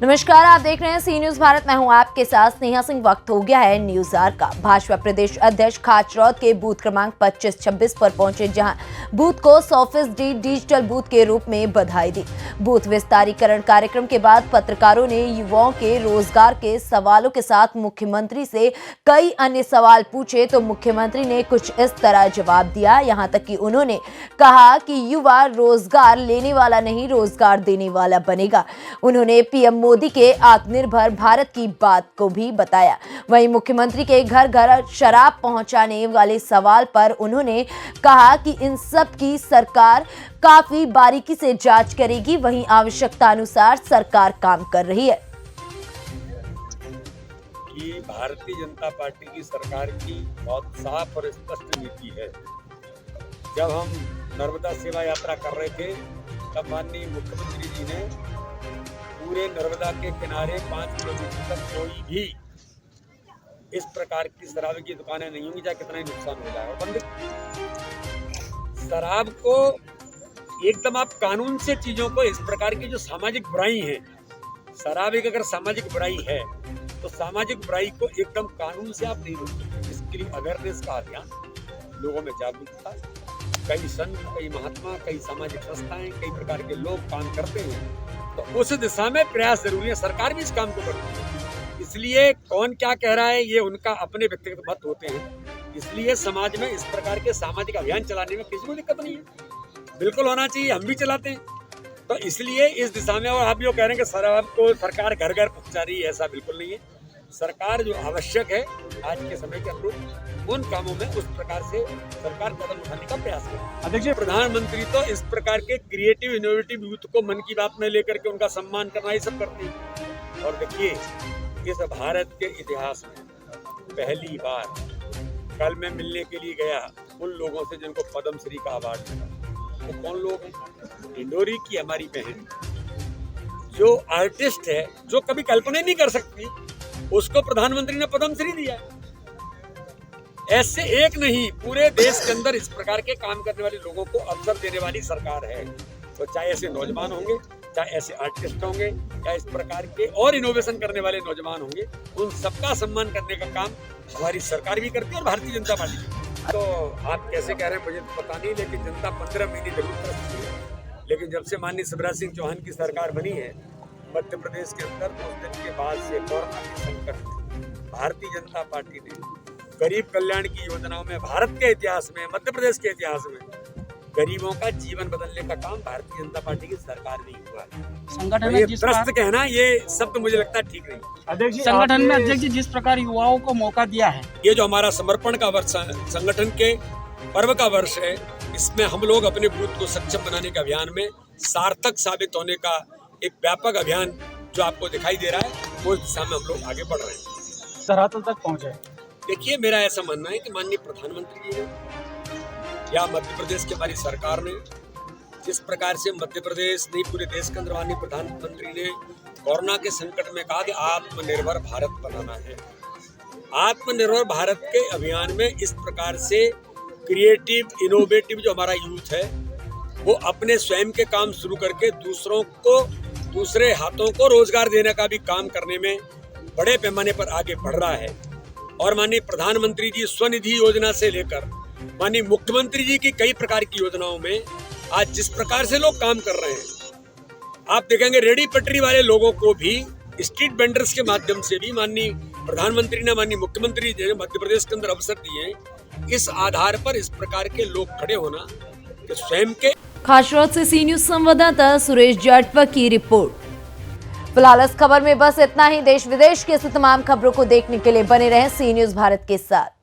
नमस्कार, आप देख रहे हैं सी न्यूज भारत। मैं हूं आपके साथ स्नेहा सिंह। वक्त हो गया है न्यूज आवर का। भाजपा प्रदेश अध्यक्ष खाचरौद के बूथ क्रमांक 25-26 पर पहुंचे, जहां बूथ को 100% डिजिटल बूथ के रूप में बधाई दी। बूथ विस्तारीकरण कार्यक्रम के बाद पत्रकारों ने युवाओं के रोजगार के सवालों के साथ मुख्यमंत्री से कई अन्य सवाल पूछे, तो मुख्यमंत्री ने कुछ इस तरह जवाब दिया। यहाँ तक कि उन्होंने कहा कि युवा रोजगार लेने वाला नहीं, रोजगार देने वाला बनेगा। उन्होंने पीएम मोदी के आत्मनिर्भर भारत की बात को भी बताया। वहीं मुख्यमंत्री के घर घर शराब पहुंचाने वाले सवाल पर उन्होंने कहा कि इन सब की सरकार काफी बारीकी से जांच करेगी, वहीं आवश्यकता अनुसार सरकार काम कर रही है। कि भारतीय जनता पार्टी की सरकार की बहुत साफ और स्पष्ट नीति है। जब हम नर्मदा सेवा यात्रा कर रहे थे, तब माननीय मुख्यमंत्री जी ने पूरे नर्मदा के किनारे 5 किलोमीटर तक कोई भी इस प्रकार की शराब की दुकानें नहीं होंगी, चाहे कितना ही नुकसान हो जाए। बंद शराब को एकदम आप कानून से चीजों को, इस प्रकार की जो सामाजिक बुराई है, शराब एक अगर सामाजिक बुराई है तो सामाजिक बुराई को एकदम कानून से आप नहीं रोक सकते। इसके लिए अवेयरनेस का अभियान, लोगों में जागरूकता, कई संत, कई महात्मा, कई सामाजिक संस्थाएं, कई प्रकार के लोग काम करते हैं, तो उस दिशा में प्रयास जरूरी है। सरकार भी इस काम को करती है। इसलिए कौन क्या कह रहा है, ये उनका अपने व्यक्तिगत मत होते हैं। इसलिए समाज में इस प्रकार के सामाजिक अभियान चलाने में किसी को दिक्कत नहीं है, बिल्कुल होना चाहिए, हम भी चलाते हैं। तो इसलिए इस दिशा में, और आप जो कह रहे हैं कि शराब को सरकार घर घर पहुंचा रही है, ऐसा बिल्कुल नहीं है। सरकार जो आवश्यक है आज के समय के अनुरूप, उन कामों में उस प्रकार से सरकार कदम उठाने का प्रयास करे। अध्यक्ष, प्रधानमंत्री तो इस प्रकार के क्रिएटिव इनोवेटिव यूथ को मन की बात में लेकर के उनका सम्मान करना, ये सब करते हैं। और देखिए, इस भारत के इतिहास में पहली बार कल मैं मिलने के लिए गया उन लोगों से जिनको पद्म श्री का अवार्ड मिला। वो कौन लोग हैं? इंडोरी की हमारी बहन, जो आर्टिस्ट है, जो कभी कल्पना नहीं कर सकती, उसको प्रधानमंत्री ने पद्म श्री दिया। ऐसे एक नहीं, पूरे देश के अंदर इस प्रकार के काम करने वाले लोगों को अवसर देने वाली सरकार है। तो चाहे ऐसे नौजवान होंगे, चाहे ऐसे आर्टिस्ट होंगे, या इस प्रकार के और इनोवेशन करने वाले नौजवान होंगे, उन सबका सम्मान करने का काम हमारी सरकार भी करती है और भारतीय जनता पार्टी भी। तो आप कैसे कह रहे हैं मुझे तो पता नहीं, लेकिन जनता 15 महीने जरूर तरसती है। लेकिन जब से माननीय शिवराज सिंह चौहान की सरकार बनी है मध्य प्रदेश के अंदर, 2 दिन के बाद से कोरोना के संकट में भारतीय जनता पार्टी ने गरीब कल्याण की योजनाओं में, भारत के इतिहास में, मध्य प्रदेश के इतिहास में गरीबों का जीवन बदलने का काम भारतीय जनता पार्टी की सरकार में हुआ है। संगठन में त्रस्त कहना, ये शब्द मुझे लगता है ठीक नहीं। अध्यक्ष, संगठन में अध्यक्ष जी जिस प्रकार युवाओं को मौका दिया है, ये जो हमारा समर्पण का वर्ष है, संगठन के पर्व का वर्ष है, इसमें हम लोग अपने बूथ को सक्षम बनाने के अभियान में सार्थक साबित होने का एक व्यापक अभियान जो आपको दिखाई दे रहा है, उस दिशा में हम लोग आगे बढ़ रहे हैं, धरातल तक पहुंचे। देखिए, मेरा ऐसा मानना है कि माननीय प्रधानमंत्री जी ने या मध्य प्रदेश की हमारी सरकार ने जिस प्रकार से मध्य प्रदेश नहीं पूरे देश के अंदर माननीय प्रधानमंत्री ने कोरोना के संकट में कहा कि आत्मनिर्भर भारत बनाना है। आत्मनिर्भर भारत के अभियान में इस प्रकार से क्रिएटिव इनोवेटिव जो हमारा यूथ है, वो अपने स्वयं के काम शुरू करके दूसरों को, दूसरे हाथों को रोजगार देने का भी काम करने में बड़े पैमाने पर आगे बढ़ रहा है। और माननीय प्रधानमंत्री जी स्वनिधि योजना से लेकर माननीय मुख्यमंत्री जी की कई प्रकार की योजनाओं में आज जिस प्रकार से लोग काम कर रहे हैं, आप देखेंगे रेडी पटरी वाले लोगों को भी, स्ट्रीट वेंडर्स के माध्यम से भी माननीय प्रधानमंत्री ने, माननीय मुख्यमंत्री जी ने मध्य प्रदेश के अंदर अवसर दिए। इस आधार पर इस प्रकार के लोग खड़े होना कि स्वयं के। खाचरौद से सी न्यूज संवाददाता सुरेश जाटवा की रिपोर्ट। फिलहाल इस खबर में बस इतना ही। देश विदेश की तमाम खबरों को देखने के लिए बने रहें सी न्यूज भारत के साथ।